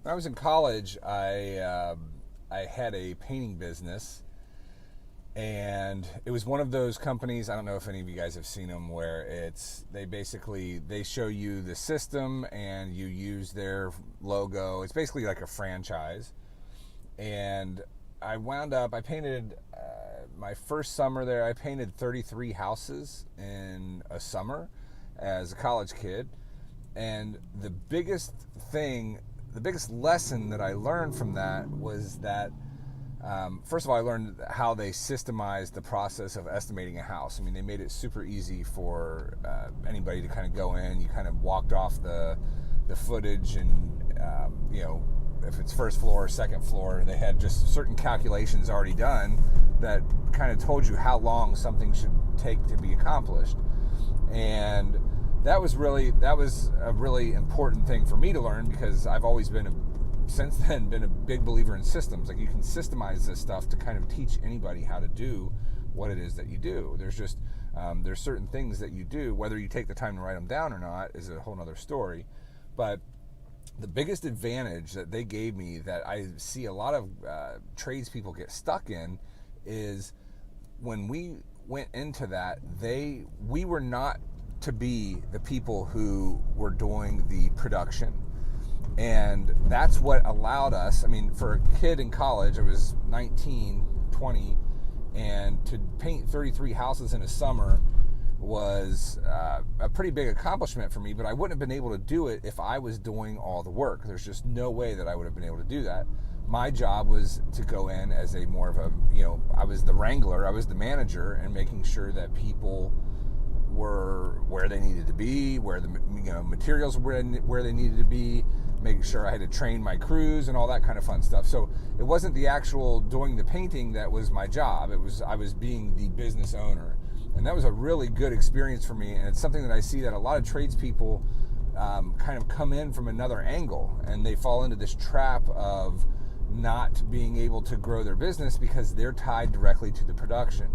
When I was in college, I had a painting business, and it was one of those companies. I don't know if any of you guys have seen them, where they show you the system and you use their logo. It's basically like a franchise. And I painted my first summer there. I painted 33 houses in a summer as a college kid. And the biggest lesson that I learned from that was that, first of all, I learned how they systemized the process of estimating a house. I mean, they made it super easy for anybody to kind of go in. You kind of walked off the footage, and if it's first floor or second floor, they had just certain calculations already done that kind of told you how long something should take to be accomplished. And that was a really important thing for me to learn, because I've always since then been a big believer in systems. Like, you can systemize this stuff to kind of teach anybody how to do what it is that you do. There's certain things that you do, whether you take the time to write them down or not is a whole nother story. But the biggest advantage that they gave me, that I see a lot of tradespeople get stuck in, is when we went into that, we were not to be the people who were doing the production. And that's what allowed us, I mean, for a kid in college, I was 19, 20, and to paint 33 houses in a summer was a pretty big accomplishment for me, but I wouldn't have been able to do it if I was doing all the work. There's just no way that I would have been able to do that. My job was to go in as I was the wrangler, I was the manager, and making sure that people were where they needed to be, where the materials were where they needed to be, making sure I had to train my crews and all that kind of fun stuff. So it wasn't the actual doing the painting that was my job. I was being the business owner. And that was a really good experience for me, and it's something that I see that a lot of tradespeople kind of come in from another angle, and they fall into this trap of not being able to grow their business because they're tied directly to the production.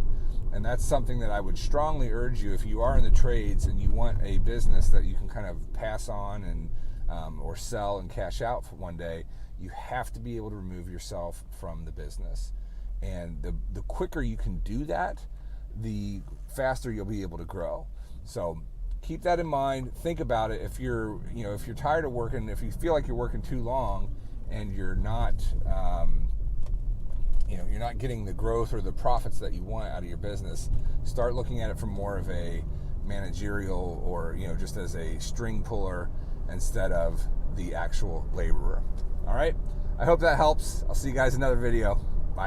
And that's something that I would strongly urge you, if you are in the trades and you want a business that you can kind of pass on and or sell and cash out for one day, you have to be able to remove yourself from the business. And the quicker you can do that, the faster you'll be able to grow. So keep that in mind. Think about it. If you're tired of working, if you feel like you're working too long and you're not getting the growth or the profits that you want out of your business, start looking at it from more of a managerial, or just as a string puller instead of the actual laborer. All right, I hope that helps. I'll see you guys in another video.